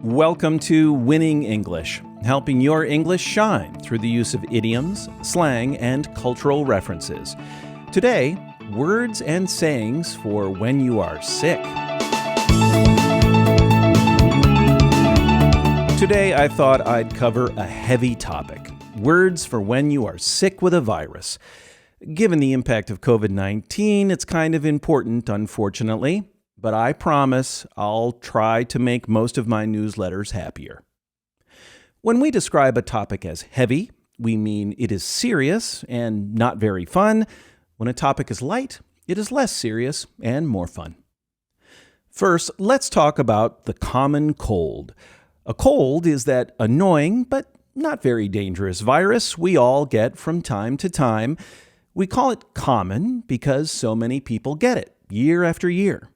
Welcome to Winning English, helping your English shine through the use of idioms, slang, and cultural references. Today, words and sayings for when you are sick. Today, I thought I'd cover a heavy topic, words for when you are sick with a virus. Given the impact of COVID-19, it's kind of important, unfortunately. But I promise I'll try to make most of my newsletters happier. When we describe a topic as heavy, we mean it is serious and not very fun. When a topic is light, it is less serious and more fun. First, let's talk about the common cold. A cold is that annoying but not very dangerous virus we all get from time to time. We call it common because so many people get it year after year.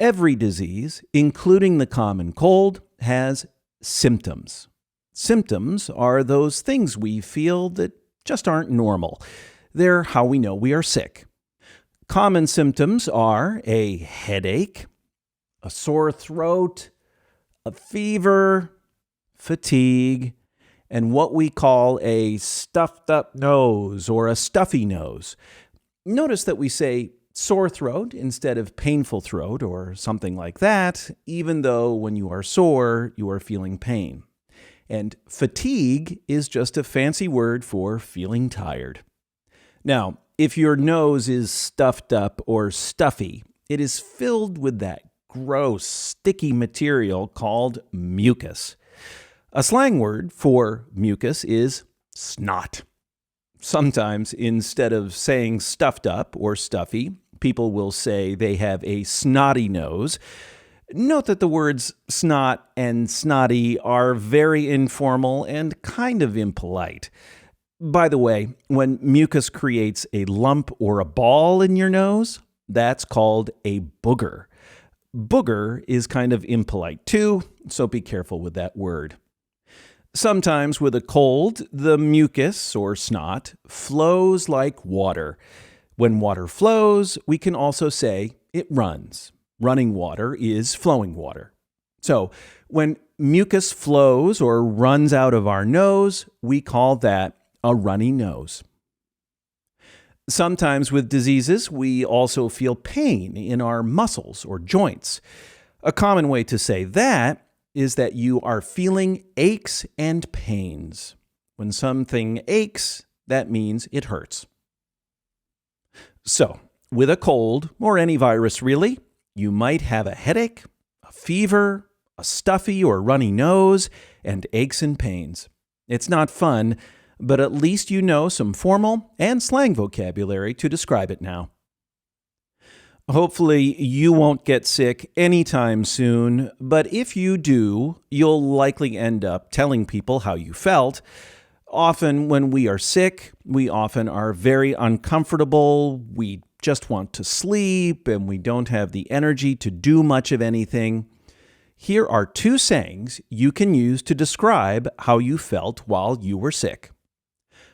Every disease, including the common cold, has symptoms. Symptoms are those things we feel that just aren't normal. They're how we know we are sick. Common symptoms are a headache, a sore throat, a fever, fatigue, and what we call a stuffed up nose or a stuffy nose. Notice that we say sore throat instead of painful throat or something like that, even though when you are sore, you are feeling pain. And fatigue is just a fancy word for feeling tired. Now, if your nose is stuffed up or stuffy, it is filled with that gross, sticky material called mucus. A slang word for mucus is snot. Sometimes, instead of saying stuffed up or stuffy, people will say they have a snotty nose. Note that the words snot and snotty are very informal and kind of impolite. By the way, when mucus creates a lump or a ball in your nose, that's called a booger. Booger is kind of impolite too, so be careful with that word. Sometimes with a cold, the mucus or snot flows like water. When water flows, we can also say it runs. Running water is flowing water. So when mucus flows or runs out of our nose, we call that a runny nose. Sometimes with diseases, we also feel pain in our muscles or joints. A common way to say that is that you are feeling aches and pains. When something aches, that means it hurts. So, with a cold, or any virus really, you might have a headache, a fever, a stuffy or runny nose, and aches and pains. It's not fun, but at least you know some formal and slang vocabulary to describe it now. Hopefully, you won't get sick anytime soon, but if you do, you'll likely end up telling people how you felt. Often when we are sick, we often are very uncomfortable, we just want to sleep, and we don't have the energy to do much of anything. Here are two sayings you can use to describe how you felt while you were sick.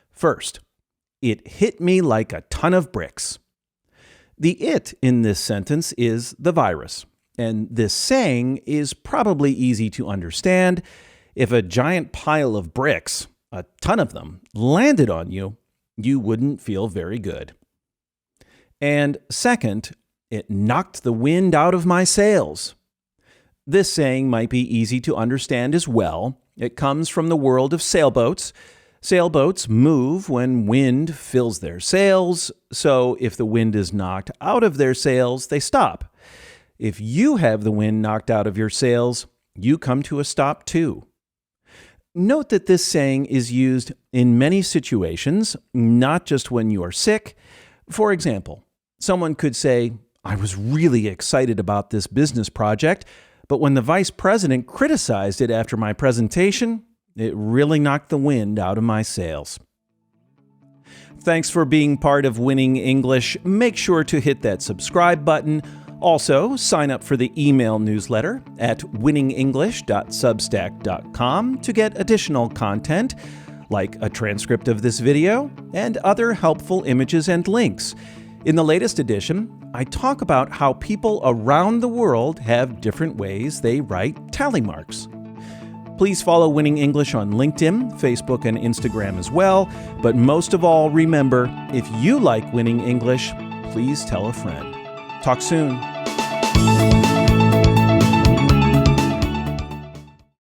First, it hit me like a ton of bricks. The it in this sentence is the virus, and this saying is probably easy to understand. If a giant pile of bricks, a ton of them, landed on you, you wouldn't feel very good. And second, it knocked the wind out of my sails. This saying might be easy to understand as well. It comes from the world of sailboats. Sailboats move when wind fills their sails, so if the wind is knocked out of their sails, they stop. If you have the wind knocked out of your sails, you come to a stop too. Note that this saying is used in many situations, not just when you are sick. For example, someone could say, "I was really excited about this business project, but when the vice president criticized it after my presentation, it really knocked the wind out of my sails." Thanks for being part of Winning English. Make sure to hit that subscribe button. Also, sign up for the email newsletter at winningenglish.substack.com to get additional content like a transcript of this video and other helpful images and links. In the latest edition, I talk about how people around the world have different ways they write tally marks. Please follow Winning English on LinkedIn, Facebook, and Instagram as well. But most of all, remember, if you like Winning English, please tell a friend. Talk soon.